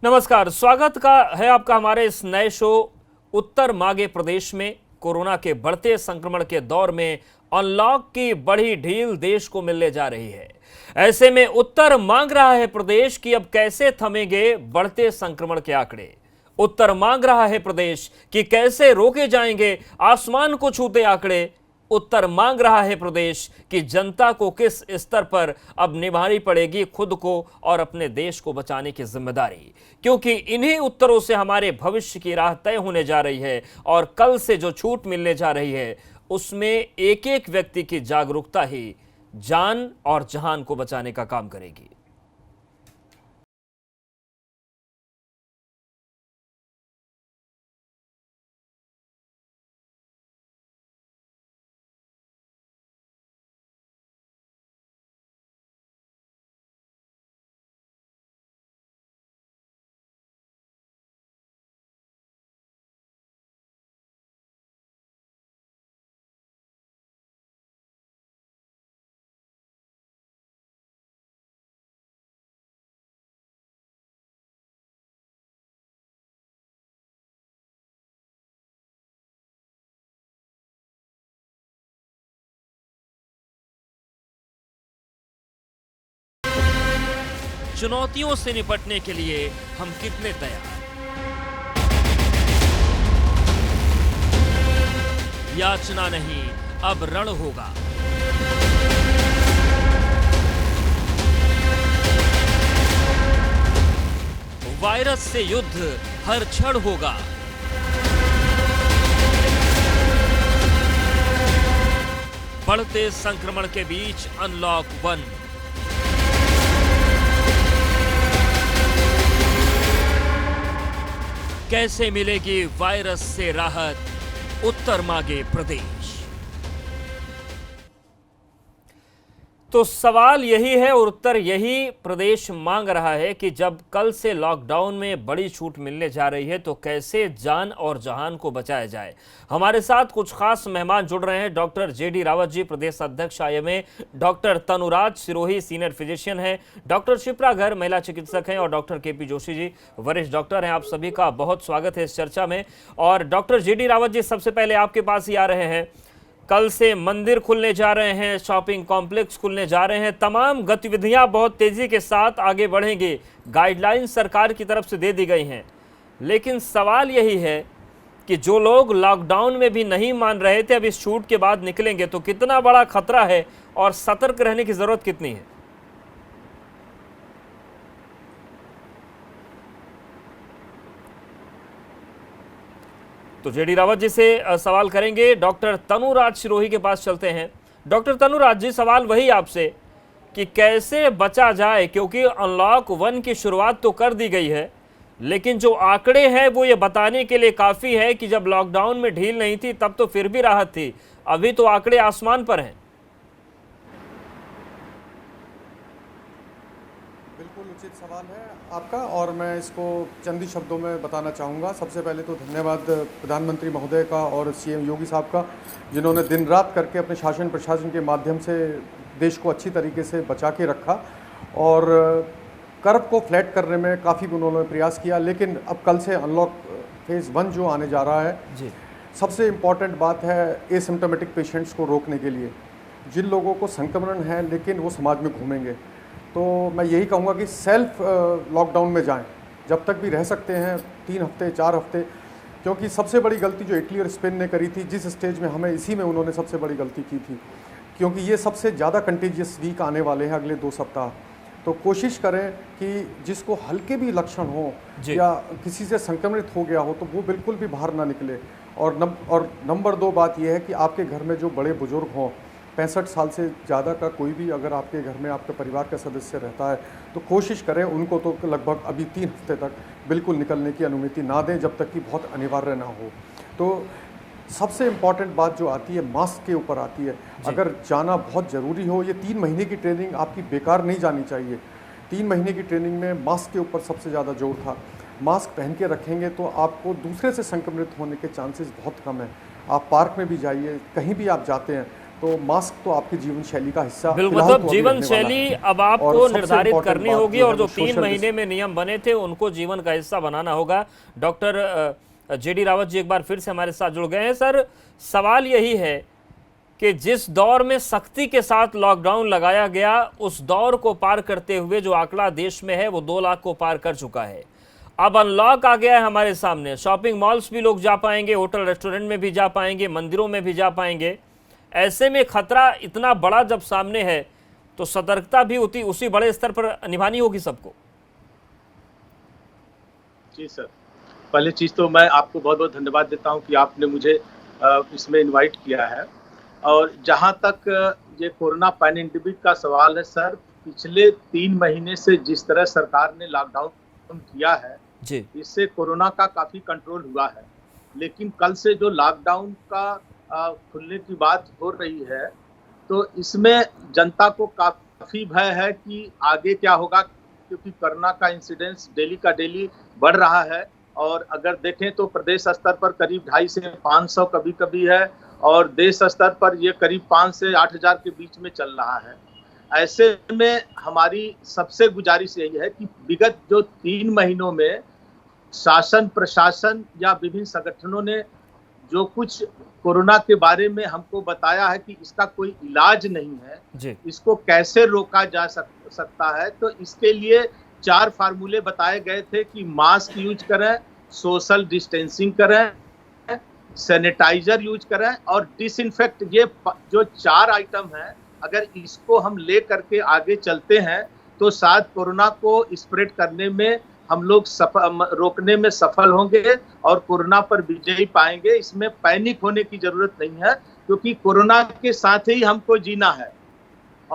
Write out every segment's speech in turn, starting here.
नमस्कार, स्वागत का है आपका हमारे इस नए शो उत्तर मांगे प्रदेश में। कोरोना के बढ़ते संक्रमण के दौर में अनलॉक की बड़ी ढील देश को मिलने जा रही है। ऐसे में उत्तर मांग रहा है प्रदेश कि अब कैसे थमेंगे बढ़ते संक्रमण के आंकड़े। उत्तर मांग रहा है प्रदेश कि कैसे रोके जाएंगे आसमान को छूते आंकड़े। उत्तर मांग रहा है प्रदेश कि जनता को किस स्तर पर अब निभानी पड़ेगी खुद को और अपने देश को बचाने की जिम्मेदारी, क्योंकि इन्हीं उत्तरों से हमारे भविष्य की राह तय होने जा रही है। और कल से जो छूट मिलने जा रही है उसमें एक एक व्यक्ति की जागरूकता ही जान और जहान को बचाने का काम करेगी। चुनौतियों से निपटने के लिए हम कितने तैयार? याचना नहीं, अब रण होगा। वायरस से युद्ध हर क्षण होगा। बढ़ते संक्रमण के बीच अनलॉक 1। कैसे मिलेगी वायरस से राहत? उत्तर मांगे प्रदेश। तो सवाल यही है और उत्तर यही प्रदेश मांग रहा है कि जब कल से लॉकडाउन में बड़ी छूट मिलने जा रही है तो कैसे जान और जहान को बचाया जाए। हमारे साथ कुछ खास मेहमान जुड़ रहे हैं। डॉक्टर जेडी रावत जी, प्रदेश अध्यक्ष IMA, doctor Tanuraj Sirohi, senior physician हैं, डॉक्टर शिप्रा घर, महिला चिकित्सक हैं, और डॉक्टर केपी जोशी जी, वरिष्ठ डॉक्टर हैं। आप सभी का बहुत स्वागत है इस चर्चा में। और डॉक्टर जेडी रावत जी, सबसे पहले आपके पास ही आ रहे हैं। कल से मंदिर खुलने जा रहे हैं, शॉपिंग कॉम्प्लेक्स खुलने जा रहे हैं, तमाम गतिविधियां बहुत तेजी के साथ आगे बढ़ेंगी। गाइडलाइन सरकार की तरफ से दे दी गई हैं, लेकिन सवाल यही है कि जो लोग लॉकडाउन में भी नहीं मान रहे थे अब इस छूट के बाद निकलेंगे तो कितना बड़ा खतरा है और सतर्क रहने की जरूरत कितनी है? तो जेडी रावत जी से सवाल करेंगे। डॉक्टर तनुराज सिरोही के पास चलते हैं। डॉक्टर तनुराज जी, सवाल वही आपसे कि कैसे बचा जाए, क्योंकि अनलॉक 1 की शुरुआत तो कर दी गई है, लेकिन जो आंकड़े हैं वो ये बताने के लिए काफ़ी है कि जब लॉकडाउन में ढील नहीं थी तब तो फिर भी राहत थी, अभी तो आंकड़े आसमान पर हैं। बिल्कुल उचित सवाल है आपका और मैं इसको चंद ही शब्दों में बताना चाहूँगा। सबसे पहले तो धन्यवाद प्रधानमंत्री महोदय का और सीएम योगी साहब का, जिन्होंने दिन रात करके अपने शासन प्रशासन के माध्यम से देश को अच्छी तरीके से बचा के रखा और कर्व को फ्लैट करने में काफ़ी उन्होंने प्रयास किया। लेकिन अब कल से अनलॉक फेज़ 1 जो आने जा रहा है जी, सबसे इम्पॉर्टेंट बात है एसिम्प्टोमेटिक पेशेंट्स को रोकने के लिए। जिन लोगों को संक्रमण है लेकिन वो समाज में घूमेंगे, तो मैं यही कहूँगा कि सेल्फ लॉकडाउन में जाएं जब तक भी रह सकते हैं, 3 हफ्ते 4 हफ्ते। क्योंकि सबसे बड़ी गलती जो इटली और स्पेन ने करी थी जिस स्टेज में, हमें इसी में उन्होंने सबसे बड़ी गलती की थी, क्योंकि ये सबसे ज़्यादा कंटेजियस वीक आने वाले हैं अगले 2 सप्ताह। तो कोशिश करें कि जिसको हल्के भी लक्षण हो या किसी से संक्रमित हो गया हो तो वो बिल्कुल भी बाहर ना निकले। और नंबर 2 बात यह है कि आपके घर में जो बड़े बुजुर्ग हों, 65 साल से ज़्यादा का कोई भी अगर आपके घर में आपके परिवार का सदस्य रहता है तो कोशिश करें उनको तो लगभग अभी 3 हफ्ते तक बिल्कुल निकलने की अनुमति ना दें जब तक कि बहुत अनिवार्य ना हो। तो सबसे इम्पॉर्टेंट बात जो आती है मास्क के ऊपर आती है। अगर जाना बहुत ज़रूरी हो, ये 3 महीने की ट्रेनिंग आपकी बेकार नहीं जानी चाहिए। 3 महीने की ट्रेनिंग में मास्क के ऊपर सबसे ज़्यादा जोर था। मास्क पहन के रखेंगे तो आपको दूसरे से संक्रमित होने के चांसेस बहुत कम हैं। आप पार्क में भी जाइए, कहीं भी आप जाते हैं तो मास्क तो आपकी जीवन शैली का हिस्सा बिल्कुल, फिलहाल मतलब तो अभी जीवन रहने वाला शैली है। अब और आपको सबसे निर्धारित इम्पोर्टेंट करनी बात होगी जो और है जो वो 3 सोशल महीने में नियम बने थे उनको जीवन का हिस्सा बनाना होगा। डॉक्टर जेडी रावत जी एक बार फिर से हमारे साथ जुड़ गए हैं। सर, सवाल यही है कि जिस दौर में सख्ती के साथ लॉकडाउन लगाया गया, उस दौर को पार करते हुए जो आंकड़ा देश में है वो 2 लाख को पार कर चुका है। अब अनलॉक आ गया है हमारे सामने, शॉपिंग मॉल्स भी लोग जा पाएंगे, होटल रेस्टोरेंट में भी जा पाएंगे, मंदिरों में भी जा पाएंगे। ऐसे में खतरा इतना बड़ा जब सामने है तो सतर्कता भी उसी बड़े स्तर पर निभानी होगी सबको। जी सर, पहली चीज़ तो मैं आपको बहुत बहुत धन्यवाद देता हूं कि आपने मुझे इसमें इनवाइट किया है। और जहां तक ये कोरोना पैंडेमिक का सवाल है सर, पिछले 3 महीने से जिस तरह सरकार ने लॉकडाउन किया है जी, इससे कोरोना का काफ़ी कंट्रोल हुआ है। लेकिन कल से जो लॉकडाउन का खुलने की बात हो रही है तो इसमें जनता को काफ़ी भय है कि आगे क्या होगा, क्योंकि कोरोना का इंसिडेंस डेली का डेली बढ़ रहा है। और अगर देखें तो प्रदेश स्तर पर करीब 250 से 500 कभी-कभी है और देश स्तर पर ये करीब 5 से 8,000 के बीच में चल रहा है। ऐसे में हमारी सबसे गुजारिश यही है कि विगत जो 3 महीनों में शासन, प्रशासन या विभिन्न संगठनों ने जो कुछ कोरोना के बारे में हमको बताया है कि इसका कोई इलाज नहीं है, जी, इसको कैसे रोका जा सकता है, तो इसके लिए 4 फार्मूले बताए गए थे कि मास्क यूज करें, सोशल डिस्टेंसिंग करें, सैनिटाइजर यूज करें और डिसइंफेक्ट। ये जो 4 आइटम हैं, अगर इसको हम ले करके आगे चलते हैं तो शायद कोरोना को स्प्रेड करने में हम लोग रोकने में सफल होंगे और कोरोना पर विजयी पाएंगे। इसमें पैनिक होने की जरूरत नहीं है, क्योंकि कोरोना के साथ ही हमको जीना है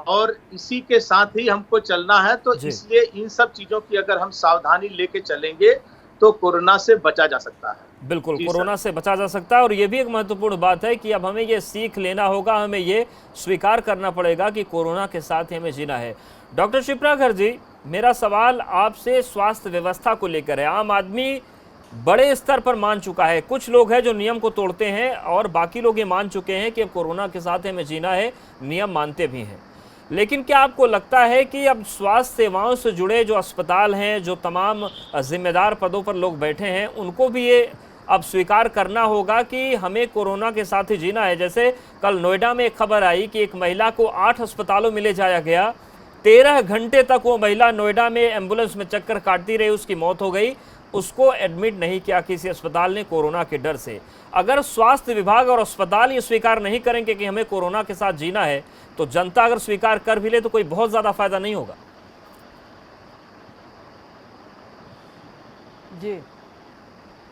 और इसी के साथ ही हमको चलना है। तो इसलिए इन सब चीजों की अगर हम सावधानी लेके चलेंगे तो कोरोना से बचा जा सकता है। बिल्कुल, कोरोना से बचा जा सकता है। और ये भी एक महत्वपूर्ण बात है कि अब हमें ये सीख लेना होगा, हमें ये स्वीकार करना पड़ेगा कि कोरोना के साथ हमें जीना है। डॉक्टर शिप्रागर जी, मेरा सवाल आपसे स्वास्थ्य व्यवस्था को लेकर है। आम आदमी बड़े स्तर पर मान चुका है, कुछ लोग हैं जो नियम को तोड़ते हैं और बाकी लोग ये मान चुके हैं कि अब कोरोना के साथ हमें जीना है, नियम मानते भी हैं। लेकिन क्या आपको लगता है कि अब स्वास्थ्य सेवाओं से जुड़े जो अस्पताल हैं, जो तमाम जिम्मेदार पदों पर लोग बैठे हैं, उनको भी ये अब स्वीकार करना होगा कि हमें कोरोना के साथ ही जीना है? जैसे कल नोएडा में एक खबर आई कि एक महिला को 8 अस्पतालों में ले जाया गया, 13 घंटे तक वो महिला नोएडा में एम्बुलेंस में चक्कर काटती रही, उसकी मौत हो गई। उसको एडमिट नहीं किया किसी अस्पताल ने कोरोना के डर से। अगर स्वास्थ्य विभाग और अस्पताल ये स्वीकार नहीं करेंगे कि हमें कोरोना के साथ जीना है, तो जनता अगर स्वीकार कर भी ले तो कोई बहुत ज़्यादा फायदा नहीं होगा। जी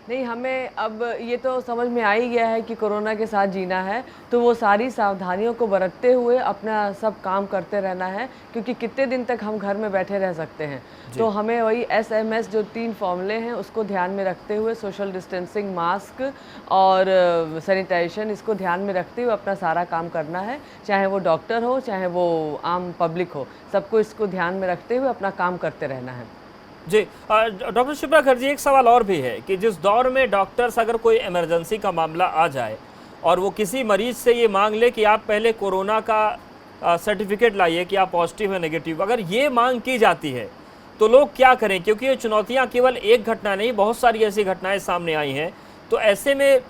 नहीं, हमें अब ये तो समझ में आ ही गया है कि कोरोना के साथ जीना है, तो वो सारी सावधानियों को बरतते हुए अपना सब काम करते रहना है, क्योंकि कितने दिन तक हम घर में बैठे रह सकते हैं। तो हमें वही SMS जो 3 फॉर्मूले हैं उसको ध्यान में रखते हुए, सोशल डिस्टेंसिंग, मास्क और सैनिटाइजेशन, इसको ध्यान में रखते हुए अपना सारा काम करना है। चाहे वो डॉक्टर हो, चाहे वो आम पब्लिक हो, सबको इसको ध्यान में रखते हुए अपना काम करते रहना है। जी, डॉक्टर शिप्रागर जी, एक सवाल और भी है कि जिस दौर में डॉक्टर्स अगर कोई इमरजेंसी का मामला आ जाए और वो किसी मरीज से ये मांग ले कि आप पहले कोरोना का सर्टिफिकेट लाइए कि आप पॉजिटिव है नेगेटिव, अगर ये मांग की जाती है तो लोग क्या करें? क्योंकि ये चुनौतियां केवल एक घटना नहीं, बहुत सारी ऐसी घटनाएं सामने आई हैं। तो ऐसे में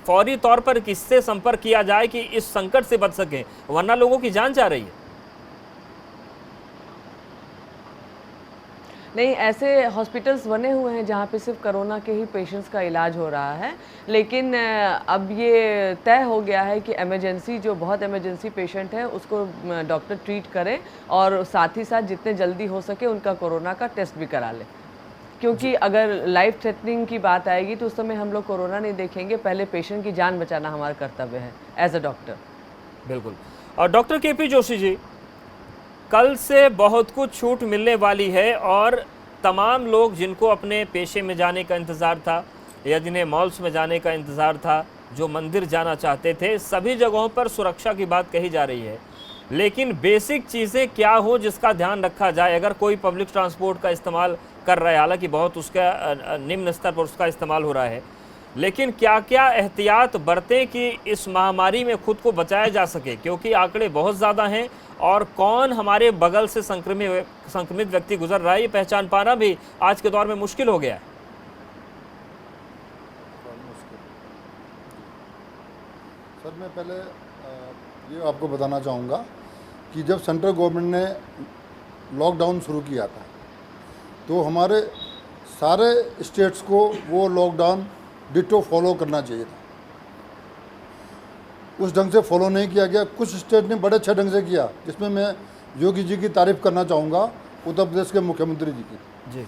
फौरी तौर पर किससे संपर्क किया जाए कि इस संकट से बच सकें, वरना लोगों की जान जा रही है। नहीं, ऐसे हॉस्पिटल्स बने हुए हैं जहाँ पे सिर्फ कोरोना के ही पेशेंट्स का इलाज हो रहा है, लेकिन अब ये तय हो गया है कि इमरजेंसी, जो बहुत इमरजेंसी पेशेंट है उसको डॉक्टर ट्रीट करें और साथ ही साथ जितने जल्दी हो सके उनका कोरोना का टेस्ट भी करा लें। क्योंकि अगर लाइफ थ्रेटनिंग की बात आएगी तो उस समय हम लोग कोरोना नहीं देखेंगे, पहले पेशेंट की जान बचाना हमारा कर्तव्य है एज अ डॉक्टर। बिल्कुल। और डॉक्टर KP जोशी जी, कल से बहुत कुछ छूट मिलने वाली है और तमाम लोग जिनको अपने पेशे में जाने का इंतज़ार था या जिन्हें मॉल्स में जाने का इंतज़ार था, जो मंदिर जाना चाहते थे, सभी जगहों पर सुरक्षा की बात कही जा रही है। लेकिन बेसिक चीज़ें क्या हो जिसका ध्यान रखा जाए? अगर कोई पब्लिक ट्रांसपोर्ट का इस्तेमाल कर रहा है, हालांकि बहुत उसका निम्न स्तर पर उसका इस्तेमाल हो रहा है, लेकिन क्या क्या एहतियात बरतें कि इस महामारी में खुद को बचाया जा सके, क्योंकि आंकड़े बहुत ज़्यादा हैं और कौन हमारे बगल से संक्रमित व्यक्ति गुजर रहा है ये पहचान पाना भी आज के दौर में मुश्किल हो गया है। सर मैं पहले ये आपको बताना चाहूँगा कि जब सेंट्रल गवर्नमेंट ने लॉकडाउन शुरू किया था तो हमारे सारे स्टेट्स को वो लॉकडाउन डिटो फॉलो करना चाहिए था। उस ढंग से फॉलो नहीं किया गया। कुछ स्टेट ने बड़े अच्छे ढंग से किया, जिसमें मैं योगी जी की तारीफ़ करना चाहूँगा, उत्तर प्रदेश के मुख्यमंत्री जी की। जी।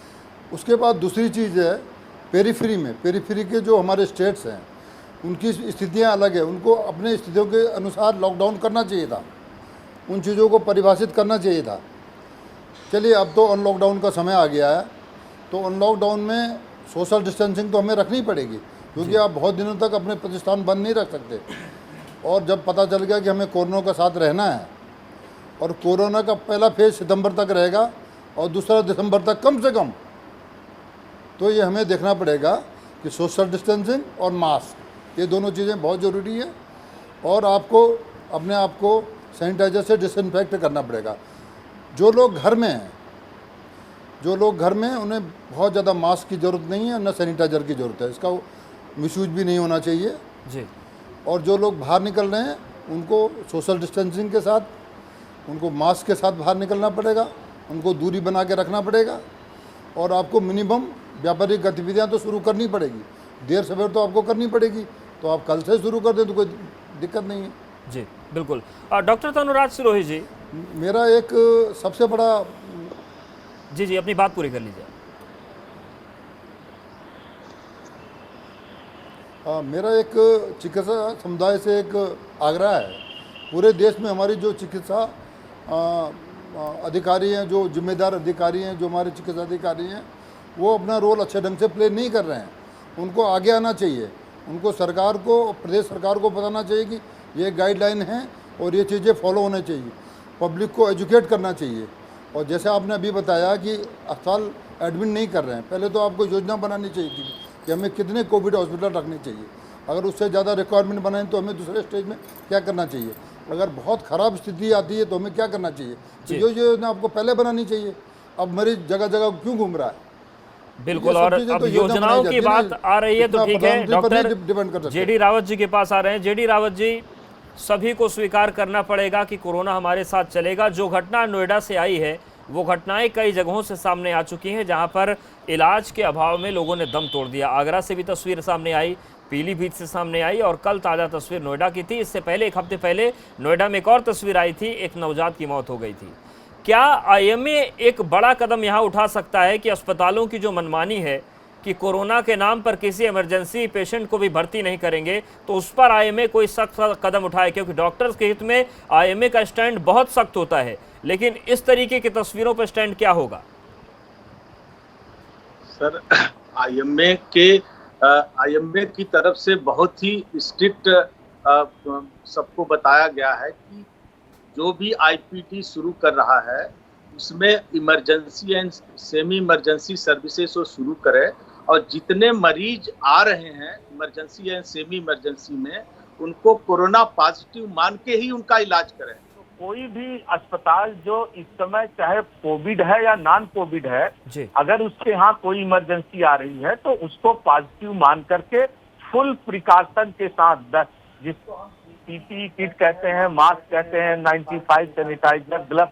उसके बाद दूसरी चीज़ है पेरीफेरी के जो हमारे स्टेट्स हैं उनकी स्थितियां अलग है, उनको अपने स्थितियों के अनुसार लॉकडाउन करना चाहिए था, उन चीज़ों को परिभाषित करना चाहिए था। चलिए अब तो अनलॉकडाउन का समय आ गया है, तो अनलॉकडाउन में सोशल डिस्टेंसिंग तो हमें रखनी पड़ेगी, क्योंकि आप बहुत दिनों तक अपने प्रतिष्ठान बंद नहीं रख सकते। और जब पता चल गया कि हमें कोरोना के साथ रहना है और कोरोना का पहला फेज सितंबर तक रहेगा और दूसरा दिसंबर तक कम से कम, तो ये हमें देखना पड़ेगा कि सोशल डिस्टेंसिंग और मास्क, ये दोनों चीज़ें बहुत ज़रूरी है। और आपको अपने आप को सैनिटाइजर से डिसइंफेक्ट करना पड़ेगा। जो लोग घर में हैं उन्हें बहुत ज़्यादा मास्क की ज़रूरत नहीं है, न सैनिटाइजर की ज़रूरत है, इसका मिसयूज भी नहीं होना चाहिए जी। और जो लोग बाहर निकल रहे हैं उनको सोशल डिस्टेंसिंग के साथ, उनको मास्क के साथ बाहर निकलना पड़ेगा, उनको दूरी बना के रखना पड़ेगा और आपको मिनिमम व्यापारिक गतिविधियां तो शुरू करनी पड़ेगी, देर सवेर तो आपको करनी पड़ेगी। तो आप कल से शुरू कर दें तो कोई दिक्कत नहीं है। जी बिल्कुल। डॉक्टर तनुराज सिरोही जी, मेरा एक सबसे बड़ा जी अपनी बात पूरी कर लीजिए। मेरा एक चिकित्सा समुदाय से एक आग्रह है, पूरे देश में हमारी जो चिकित्सा अधिकारी हैं, जो जिम्मेदार अधिकारी हैं, जो हमारे चिकित्सा अधिकारी हैं, वो अपना रोल अच्छे ढंग से प्ले नहीं कर रहे हैं। उनको आगे आना चाहिए, उनको सरकार को, प्रदेश सरकार को बताना चाहिए कि ये गाइडलाइन है और ये चीज़ें फॉलो होनी चाहिए। पब्लिक को एजुकेट करना चाहिए। और जैसे आपने अभी बताया कि अस्पताल एडमिट नहीं कर रहे हैं, पहले तो आपको योजना बनानी चाहिए थी कि हमें कितने कोविड हॉस्पिटल रखने चाहिए। अगर उससे ज़्यादा रिक्वायरमेंट बनाएं तो हमें दूसरे स्टेज में क्या करना चाहिए। अगर बहुत ख़राब स्थिति आती है तो हमें क्या करना चाहिए। तो ये योजना आपको पहले बनानी चाहिए। अब मरीज जगह जगह क्यों घूम रहा है। बिल्कुल। और अब योजनाओं की बात आ रही है तो ठीक है, डॉक्टर जेडी रावत जी के पास आ रहे हैं। जेडी रावत जी, सभी को स्वीकार करना पड़ेगा कि कोरोना हमारे साथ चलेगा। जो घटना नोएडा से आई है वो घटनाएं कई जगहों से सामने आ चुकी हैं जहां पर इलाज के अभाव में लोगों ने दम तोड़ दिया। आगरा से भी तस्वीर सामने आई, पीलीभीत से सामने आई और कल ताज़ा तस्वीर नोएडा की थी। इससे पहले एक हफ्ते पहले नोएडा में एक और तस्वीर आई थी, एक नवजात की मौत हो गई थी। क्या आईएमए एक बड़ा कदम यहाँ उठा सकता है कि अस्पतालों की जो मनमानी है कि कोरोना के नाम पर किसी इमरजेंसी पेशेंट को भी भर्ती नहीं करेंगे, तो उस पर आईएमए कोई सख्त कदम उठाए? क्योंकि डॉक्टर्स के हित में आईएमए का स्टैंड बहुत सख्त होता है, लेकिन इस तरीके की तस्वीरों पर स्टैंड क्या होगा? सर, आईएमए की तरफ से बहुत ही स्ट्रिक्ट सबको बताया गया है कि जो भी आईपीटी शुरू कर रहा है उसमें emergency and semi emergency services वो शुरू करे और जितने मरीज आ रहे हैं इमरजेंसी एंड सेमी इमरजेंसी में उनको कोरोना पॉजिटिव मान के ही उनका इलाज करें। तो कोई भी अस्पताल जो इस समय चाहे कोविड है या नॉन कोविड है, अगर उसके यहाँ कोई इमरजेंसी आ रही है तो उसको पॉजिटिव मान करके फुल प्रिकॉशन के साथ, जिसको हम पीपीई किट कहते हैं, मास्क कहते हैं, 95 सैनिटाइजर, ग्लव,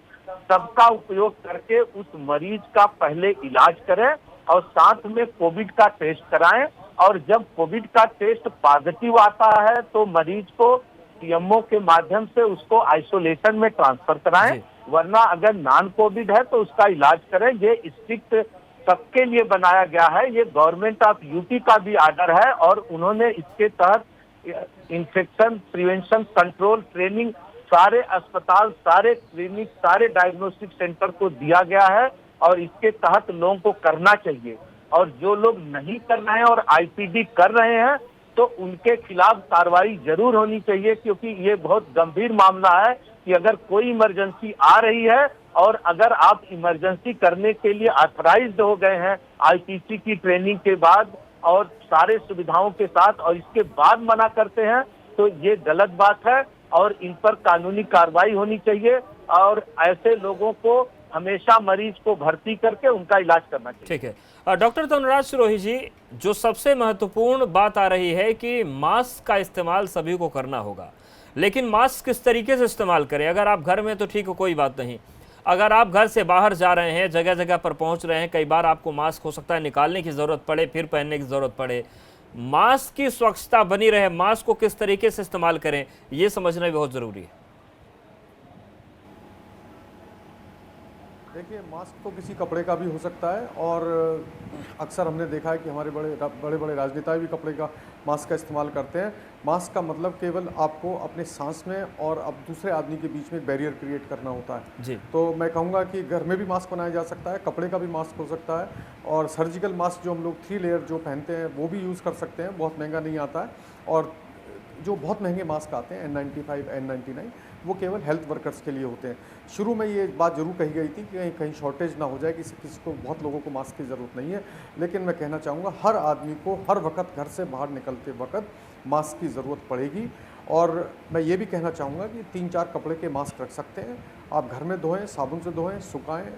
सबका उपयोग करके उस मरीज का पहले इलाज करें और साथ में कोविड का टेस्ट कराएं। और जब कोविड का टेस्ट पॉजिटिव आता है तो मरीज को सीएमओ के माध्यम से उसको आइसोलेशन में ट्रांसफर कराएं, वरना अगर नॉन कोविड है तो उसका इलाज करें। ये स्ट्रिक्ट सबके लिए बनाया गया है। ये गवर्नमेंट ऑफ यूपी का भी आर्डर है और उन्होंने इसके तहत इन्फेक्शन प्रिवेंशन कंट्रोल ट्रेनिंग सारे अस्पताल, सारे क्लिनिक, सारे डायग्नोस्टिक सेंटर को दिया गया है और इसके तहत लोगों को करना चाहिए। और जो लोग नहीं कर रहे हैं और आईपीडी कर रहे हैं तो उनके खिलाफ कार्रवाई जरूर होनी चाहिए, क्योंकि ये बहुत गंभीर मामला है कि अगर कोई इमरजेंसी आ रही है और अगर आप इमरजेंसी करने के लिए ऑथराइज्ड हो गए हैं आईपीसी की ट्रेनिंग के बाद और सारे सुविधाओं के साथ और इसके बाद मना करते हैं तो ये गलत बात है और इन पर कानूनी कार्रवाई होनी चाहिए और ऐसे लोगों को हमेशा मरीज को भर्ती करके उनका इलाज करना चाहिए। ठीक है। डॉक्टर तनुराज सिरोही जी, जो सबसे महत्वपूर्ण बात आ रही है कि मास्क का इस्तेमाल सभी को करना होगा, लेकिन मास्क किस तरीके से इस्तेमाल करें? अगर आप घर में तो ठीक है, कोई बात नहीं। अगर आप घर से बाहर जा रहे हैं, जगह जगह पर पहुंच रहे हैं, कई बार आपको मास्क हो सकता है निकालने की ज़रूरत पड़े, फिर पहनने की ज़रूरत पड़े। मास्क की स्वच्छता बनी रहे, मास्क को किस तरीके से इस्तेमाल करें, ये समझना भी बहुत ज़रूरी है। देखिए, मास्क तो किसी कपड़े का भी हो सकता है और अक्सर हमने देखा है कि हमारे बड़े बड़े राजनेता भी कपड़े का मास्क का इस्तेमाल करते हैं। मास्क का मतलब केवल आपको अपने सांस में और अब दूसरे आदमी के बीच में एक बैरियर क्रिएट करना होता है जी। तो मैं कहूँगा कि घर में भी मास्क बनाया जा सकता है, कपड़े का भी मास्क हो सकता है और सर्जिकल मास्क जो हम लोग 3 लेयर जो पहनते हैं वो भी यूज़ कर सकते हैं, बहुत महंगा नहीं आता है। और जो बहुत महंगे मास्क आते हैं N95, N99, वो केवल हेल्थ वर्कर्स के लिए होते हैं। शुरू में ये बात जरूर कही गई थी कि कहीं शॉर्टेज ना हो जाए, किसी को बहुत लोगों को मास्क की ज़रूरत नहीं है, लेकिन मैं कहना चाहूँगा हर आदमी को हर वक्त घर से बाहर निकलते वक्त मास्क की ज़रूरत पड़ेगी। और मैं ये भी कहना चाहूँगा कि 3-4 कपड़े के मास्क रख सकते हैं, आप घर में धोएं, साबुन से धोएं, सुखाएं,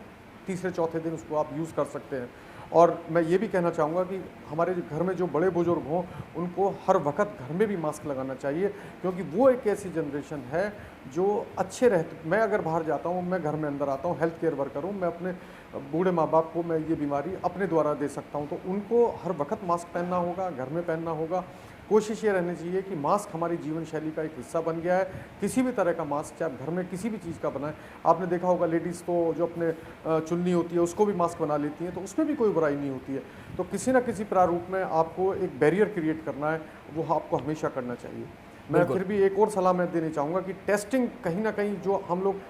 तीसरे चौथे दिन उसको आप यूज़ कर सकते हैं। और मैं ये भी कहना चाहूँगा कि हमारे घर में जो बड़े बुजुर्ग हों उनको हर वक्त घर में भी मास्क लगाना चाहिए, क्योंकि वो एक ऐसी जनरेशन है जो अच्छे रहते। मैं अगर बाहर जाता हूँ, मैं घर में अंदर आता हूँ, हेल्थ केयर वर्कर हूँ, मैं अपने बूढ़े माँ बाप को मैं ये बीमारी अपने द्वारा दे सकता हूँ, तो उनको हर वक्त मास्क पहनना होगा, घर में पहनना होगा। कोशिश ये रहनी चाहिए कि मास्क हमारी जीवन शैली का एक हिस्सा बन गया है। किसी भी तरह का मास्क, चाहे आप घर में किसी भी चीज़ का बनाएं। आपने देखा होगा लेडीज़ तो जो अपने चुन्नी होती है उसको भी मास्क बना लेती हैं, तो उसमें भी कोई बुराई नहीं होती है। तो किसी न किसी प्रारूप में आपको एक बैरियर क्रिएट करना है, वो आपको हमेशा करना चाहिए। मैं फिर भी एक और सलाह मैं देनी चाहूँगा कि टेस्टिंग कहीं ना कहीं जो हम लोग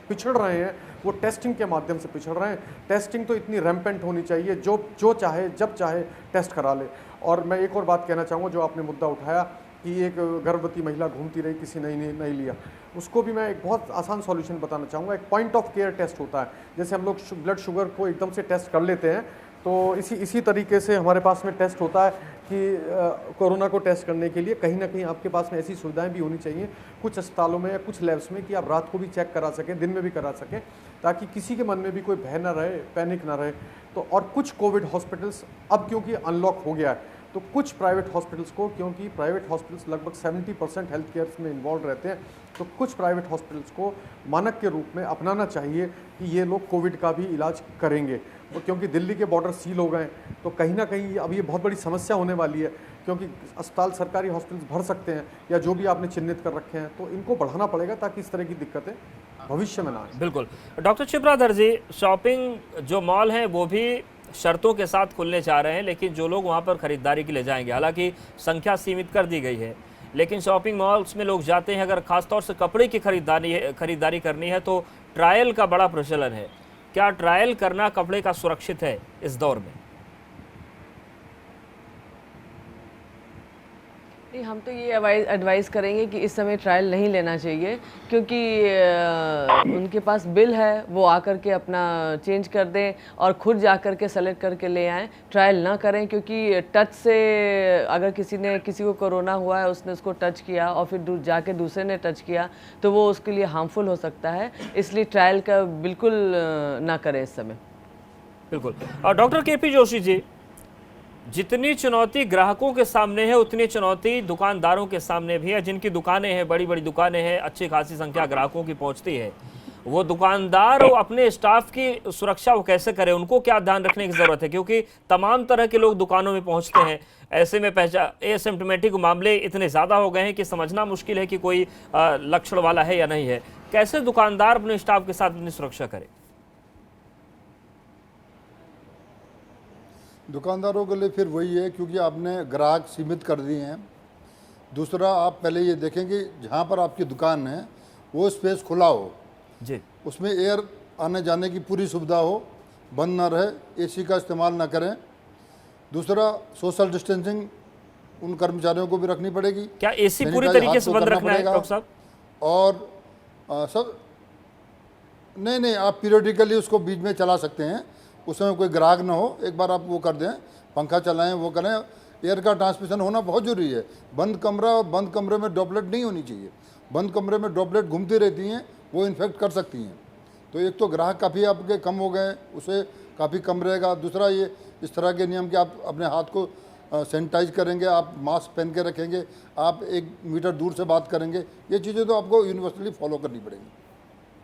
पिछड़ रहे हैं, वो टेस्टिंग के माध्यम से पिछड़ रहे हैं। टेस्टिंग तो इतनी रैम्पेंट होनी चाहिए, जो चाहे जब चाहे टेस्ट करा ले। और मैं एक और बात कहना चाहूँगा, जो आपने मुद्दा उठाया कि एक गर्भवती महिला घूमती रही, किसी ने नहीं लिया, उसको भी मैं एक बहुत आसान सॉल्यूशन बताना चाहूँगा। एक पॉइंट ऑफ केयर टेस्ट होता है, जैसे हम लोग ब्लड शुगर को एकदम से टेस्ट कर लेते हैं, तो इसी तरीके से हमारे पास में टेस्ट होता है कि कोरोना को टेस्ट करने के लिए कहीं ना कहीं आपके पास में ऐसी सुविधाएं भी होनी चाहिए कुछ अस्पतालों में या कुछ लैब्स में, कि आप रात को भी चेक करा सकें, दिन में भी करा सकें, ताकि किसी के मन में भी कोई भय ना रहे, पैनिक ना रहे। तो और कुछ कोविड हॉस्पिटल्स अब क्योंकि अनलॉक हो गया है, तो कुछ प्राइवेट हॉस्पिटल्स को, क्योंकि प्राइवेट हॉस्पिटल्स लगभग 70% हेल्थ केयर में इन्वॉल्व रहते हैं, तो कुछ प्राइवेट हॉस्पिटल्स को मानक के रूप में अपनाना चाहिए कि ये लोग कोविड का भी इलाज करेंगे। तो क्योंकि दिल्ली के बॉर्डर सील हो गए, तो कहीं ना कहीं अब ये बहुत बड़ी समस्या होने वाली है, क्योंकि अस्पताल सरकारी हॉस्पिटल्स भर सकते हैं या जो भी आपने चिन्हित कर रखे हैं, तो इनको बढ़ाना पड़ेगा ताकि इस तरह की दिक्कतें भविष्य में ना आए। बिल्कुल। डॉक्टर क्षिप्राधर जी, शॉपिंग जो मॉल हैं वो भी शर्तों के साथ खुलने जा रहे हैं, लेकिन जो लोग वहां पर खरीदारी के लिए जाएंगे, हालांकि संख्या सीमित कर दी गई है, लेकिन शॉपिंग मॉल्स में लोग जाते हैं, अगर खासतौर से कपड़े की खरीदारी करनी है तो ट्रायल का बड़ा प्रचलन है। क्या ट्रायल करना कपड़े का सुरक्षित है इस दौर में? नहीं, हम तो ये एडवाइस करेंगे कि इस समय ट्रायल नहीं लेना चाहिए, क्योंकि उनके पास बिल है, वो आकर के अपना चेंज कर दें और खुद जा कर के सेलेक्ट करके ले आएँ। ट्रायल ना करें, क्योंकि टच से अगर किसी को कोरोना हुआ है, उसने उसको टच किया और फिर जाके दूसरे ने टच किया, तो वो उसके लिए हार्मफुल हो सकता है। इसलिए ट्रायल का बिल्कुल ना करें इस समय। बिल्कुल। और डॉक्टर केपी जोशी जी, जितनी चुनौती ग्राहकों के सामने है उतनी चुनौती दुकानदारों के सामने भी है। जिनकी दुकानें हैं, बड़ी बड़ी दुकानें हैं, अच्छी खासी संख्या ग्राहकों की पहुंचती है, वो दुकानदार और अपने स्टाफ की सुरक्षा वो कैसे करें, उनको क्या ध्यान रखने की जरूरत है, क्योंकि तमाम तरह के लोग दुकानों में पहुंचते हैं। ऐसे में एसिम्प्टोमेटिक मामले इतने ज़्यादा हो गए हैं कि समझना मुश्किल है कि कोई लक्षण वाला है या नहीं है। कैसे दुकानदार अपने स्टाफ के साथ अपनी सुरक्षा करे? दुकानदारों के लिए फिर वही है, क्योंकि आपने ग्राहक सीमित कर दिए हैं। दूसरा, आप पहले ये देखें कि जहाँ पर आपकी दुकान है वो स्पेस खुला हो जी, उसमें एयर आने जाने की पूरी सुविधा हो, बंद ना रहे, एसी का इस्तेमाल ना करें। दूसरा, सोशल डिस्टेंसिंग उन कर्मचारियों को भी रखनी पड़ेगी। क्या एसी पूरी तरीके से बंद रखना है डॉक्टर साहब? और सब नहीं, आप पीरियडिकली उसको बीच में चला सकते हैं, उसमें कोई ग्राहक ना हो। एक बार आप वो कर दें, पंखा चलाएं, वो करें, एयर का ट्रांसमिशन होना बहुत जरूरी है। बंद कमरा और बंद कमरे में ड्रॉपलेट नहीं होनी चाहिए। बंद कमरे में ड्रॉपलेट घूमती रहती हैं, वो इन्फेक्ट कर सकती हैं। तो एक तो ग्राहक काफ़ी आपके कम हो गए, उसे काफ़ी कम रहेगा। दूसरा ये इस तरह के नियम कि आप अपने हाथ को सैनिटाइज करेंगे, आप मास्क पहन के रखेंगे, आप 1 मीटर दूर से बात करेंगे, ये चीज़ें तो आपको यूनिवर्सली फॉलो करनी पड़ेंगी।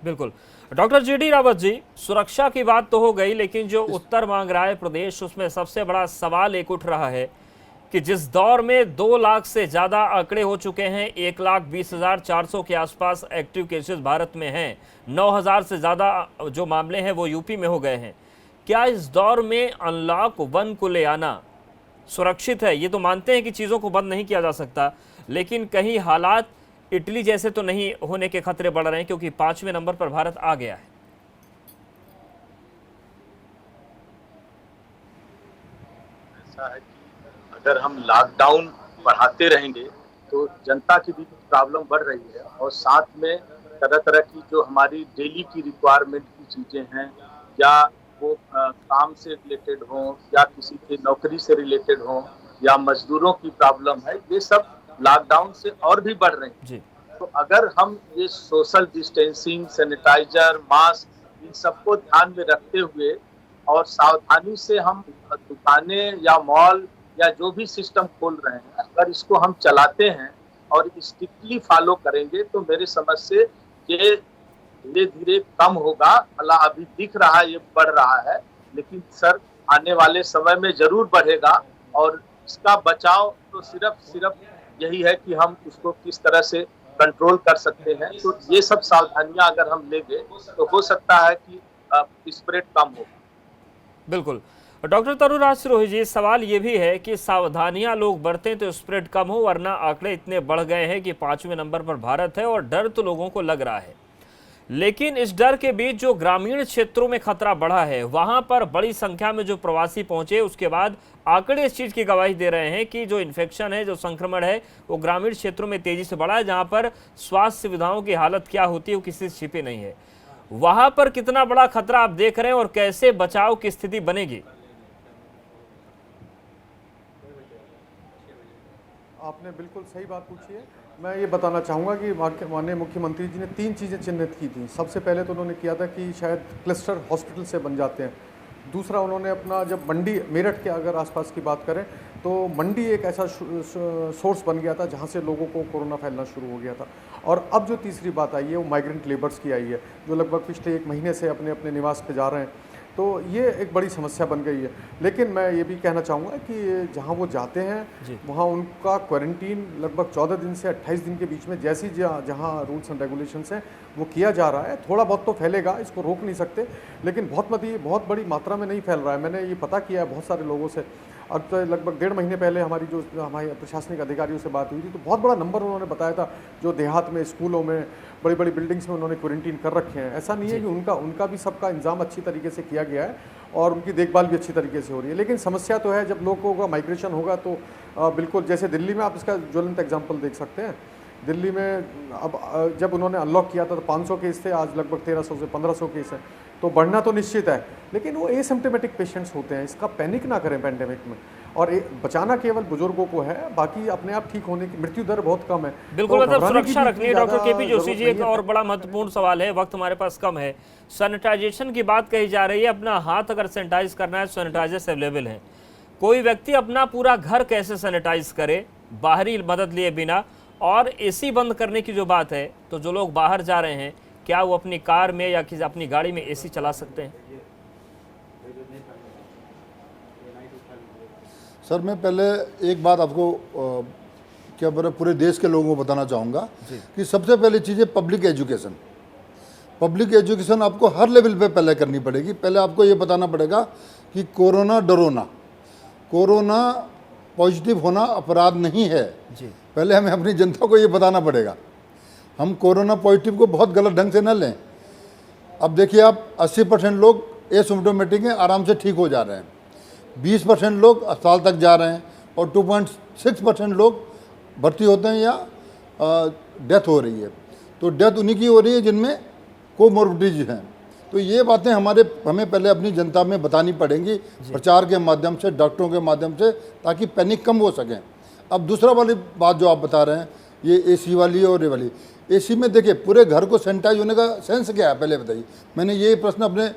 बिल्कुल। Doctor GD. रावत जी, सुरक्षा की बात तो हो गई, लेकिन जो उत्तर मांग रहा है प्रदेश, उसमें सबसे बड़ा सवाल एक उठ रहा है कि जिस दौर में 2 लाख से ज़्यादा आंकड़े हो चुके हैं, 1,20,400 के आसपास एक्टिव केसेस भारत में हैं, 9,000 से ज़्यादा जो मामले हैं वो यूपी में हो गए हैं, क्या इस दौर में अनलॉक 1 को ले आना सुरक्षित है? ये तो मानते हैं कि चीज़ों को बंद नहीं किया जा सकता, लेकिन कहीं हालात इटली जैसे तो नहीं होने के खतरे बढ़ रहे हैं, क्योंकि 5वें नंबर पर भारत आ गया है। ऐसा है कि अगर हम लॉकडाउन बढ़ाते रहेंगे तो जनता की भी प्रॉब्लम बढ़ रही है, और साथ में तरह तरह की जो हमारी डेली की रिक्वायरमेंट की चीज़ें हैं, या वो काम से रिलेटेड हो, या किसी की नौकरी से रिलेटेड हो, या मजदूरों की प्रॉब्लम है, ये सब लॉकडाउन से और भी बढ़ रही है। तो अगर हम ये सोशल डिस्टेंसिंग, सैनिटाइजर, मास्क, इन सबको ध्यान में रखते हुए और सावधानी से हम दुकानें या मॉल या जो भी सिस्टम खोल रहे हैं, अगर इसको हम चलाते हैं और स्ट्रिक्टली फॉलो करेंगे, तो मेरे समझ से ये धीरे धीरे कम होगा। भला अभी दिख रहा है ये बढ़ रहा है, लेकिन सर आने वाले समय में जरूर बढ़ेगा, और इसका बचाव तो सिर्फ यही है कि हम उसको किस तरह से कंट्रोल कर सकते हैं। तो ये सब सावधानियां अगर हम लेंगे तो हो सकता है कि स्प्रेड कम हो। बिल्कुल। डॉक्टर तरुणराज सिरोही जी, सवाल ये भी है कि सावधानियां लोग बरतें तो स्प्रेड कम हो, वरना आंकड़े इतने बढ़ गए हैं कि 5वें नंबर पर भारत है, और डर तो लोगों को लग रहा है। लेकिन इस डर के बीच जो ग्रामीण क्षेत्रों में खतरा बढ़ा है, वहां पर बड़ी संख्या में जो प्रवासी पहुंचे, उसके बाद आंकड़े इस चीज की गवाही दे रहे हैं कि जो इन्फेक्शन है, जो संक्रमण है, वो ग्रामीण क्षेत्रों में तेजी से बढ़ा है, जहां पर स्वास्थ्य सुविधाओं की हालत क्या होती है वो किसी से छिपी नहीं है। वहां पर कितना बड़ा खतरा आप देख रहे हैं, और कैसे बचाव की स्थिति बनेगी? आपने बिल्कुल सही बात पूछी है। मैं ये बताना चाहूँगा कि माननीय मुख्यमंत्री जी ने 3 चीज़ें चिन्हित की थी। सबसे पहले तो उन्होंने किया था कि शायद क्लस्टर हॉस्पिटल से बन जाते हैं। दूसरा, उन्होंने अपना जब मंडी, मेरठ के अगर आसपास की बात करें तो मंडी एक ऐसा सोर्स बन गया था जहाँ से लोगों को कोरोना फैलना शुरू हो गया था। और अब जो तीसरी बात आई है वो माइग्रेंट लेबर्स की आई है, जो लगभग पिछले 1 महीने से अपने अपने निवास पे जा रहे हैं। तो ये एक बड़ी समस्या बन गई है। लेकिन मैं ये भी कहना चाहूँगा कि जहाँ वो जाते हैं वहाँ उनका क्वारंटीन लगभग 14 दिन से 28 दिन के बीच में, जैसी जहाँ रूल्स एंड रेगुलेशंस हैं वो किया जा रहा है। थोड़ा बहुत तो फैलेगा, इसको रोक नहीं सकते, लेकिन बहुत बड़ी मात्रा में नहीं फैल रहा है। मैंने ये पता किया है बहुत सारे लोगों से। अब तो लगभग 1.5 महीने पहले हमारी हमारे प्रशासनिक अधिकारियों से बात हुई थी, तो बहुत बड़ा नंबर उन्होंने बताया था जो देहात में, स्कूलों में, बड़ी बड़ी बिल्डिंग्स में उन्होंने क्वारंटीन कर रखे हैं। ऐसा नहीं है कि उनका भी सबका इंतजाम अच्छी तरीके से किया गया है और उनकी देखभाल भी अच्छी तरीके से हो रही है। लेकिन समस्या तो है, जब लोगों का माइग्रेशन होगा तो बिल्कुल, जैसे दिल्ली में आप इसका ज्वलंत एग्जाम्पल देख सकते हैं। दिल्ली में अब जब उन्होंने अनलॉक किया था तो 500 केस थे, आज लगभग 1300 से 1500 केस हैं। तो बढ़ना तो निश्चित है, लेकिन वो एसिम्प्टोमेटिक पेशेंट्स होते हैं। इसका पैनिक ना करें पैंडेमिक में, और बचाना केवल बुजुर्गों को है, बाकी अपने आप ठीक होने की मृत्यु दर बहुत कम है। बिल्कुल, तो मतलब सुरक्षा रखनी है। डॉक्टर केपी जोशी जी, एक और बड़ा महत्वपूर्ण सवाल है, वक्त हमारे पास कम है। सैनिटाइजेशन की बात कही जा रही है। अपना हाथ अगर सैनिटाइज करना है, सैनिटाइजर्स अवेलेबल हैं। कोई व्यक्ति अपना पूरा घर कैसे सैनिटाइज करे बाहरी मदद लिए बिना? और एसी बंद करने की जो बात है, तो जो लोग बाहर जा रहे हैं, क्या वो अपनी कार में या किसी अपनी गाड़ी में एसी चला सकते हैं? सर, मैं पहले एक बात आपको क्या बोले पूरे देश के लोगों को बताना चाहूँगा कि सबसे पहली चीज़ है पब्लिक एजुकेशन। पब्लिक एजुकेशन आपको हर लेवल पे पहले करनी पड़ेगी। पहले आपको ये बताना पड़ेगा कि कोरोना डरो ना, कोरोना पॉजिटिव होना अपराध नहीं है। पहले हमें अपनी जनता को ये बताना पड़ेगा। हम कोरोना पॉजिटिव को बहुत गलत ढंग से न लें। अब देखिए आप, 80% लोग एसिम्प्टोमेटिक हैं, आराम से ठीक हो जा रहे हैं। 20% लोग अस्पताल तक जा रहे हैं, और 2.6% लोग भर्ती होते हैं या डेथ हो रही है। तो डेथ उन्हीं की हो रही है जिनमें कोमोर्बिडिटीज हैं। तो ये बातें हमें पहले अपनी जनता में बतानी पड़ेंगी, प्रचार के माध्यम से, डॉक्टरों के माध्यम से, ताकि पैनिक कम हो सकें। अब दूसरा वाली बात जो आप बता रहे हैं, ये एसी वाली और ये वाली, एसी में देखिए पूरे घर को सैनिटाइज होने का सेंस क्या है, पहले बताइए। मैंने ये प्रश्न अपने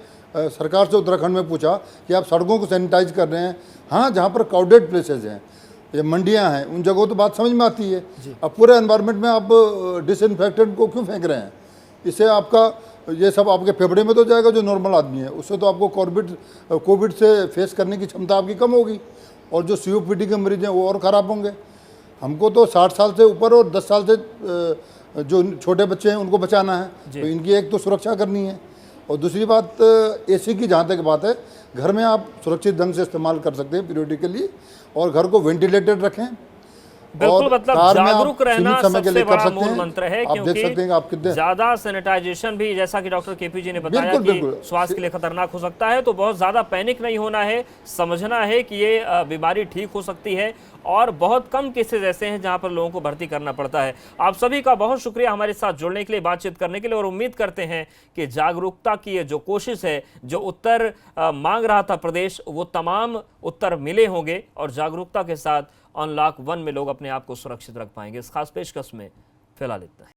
सरकार से उत्तराखंड में पूछा कि आप सड़कों को सैनिटाइज कर रहे हैं। हाँ, जहाँ पर क्राउडेड प्लेसेज हैं, ये मंडियाँ हैं, उन जगहों तो बात समझ में आती है। अब पूरे एनवायरनमेंट में आप डिसइंफेक्टेंट को क्यों फेंक रहे हैं? इससे आपका ये सब आपके फेफड़े में तो जाएगा, जो नॉर्मल आदमी है उससे तो आपको कोविड से फेस करने की क्षमता आपकी कम होगी, और जो COPD के मरीज हैं वो और ख़राब होंगे। हमको तो 60 साल से ऊपर और 10 साल से जो छोटे बच्चे हैं उनको बचाना है, तो इनकी एक तो सुरक्षा करनी है। और दूसरी बात, AC की जहाँ तक बात है, घर में आप सुरक्षित ढंग से इस्तेमाल कर सकते हैं पीरियडिकली, और घर को वेंटिलेटेड रखें। बिल्कुल, और मतलब कार में आप जागरूक रहना सीमित समय के सबसे लिए कर बड़ा सकते मूल हैं। मंत्र है, आप देख सकते हैं आप कितने ज्यादा सैनिटाइजेशन भी, जैसा कि डॉक्टर KP जी ने बताया बिल्कुल। कि स्वास्थ्य के लिए खतरनाक हो सकता है, तो बहुत ज्यादा पैनिक नहीं होना है, समझना है कि ये बीमारी ठीक हो सकती है, और बहुत कम केसेस ऐसे हैं जहां पर लोगों को भर्ती करना पड़ता है। आप सभी का बहुत शुक्रिया हमारे साथ जुड़ने के लिए, बातचीत करने के लिए, और उम्मीद करते हैं कि जागरूकता की ये जो कोशिश है, जो उत्तर मांग रहा था प्रदेश, वो तमाम उत्तर मिले होंगे, और जागरूकता के साथ अनलॉक 1 में लोग अपने आप को सुरक्षित रख पाएंगे। इस खास पेशकश में फिलहाल इतना है।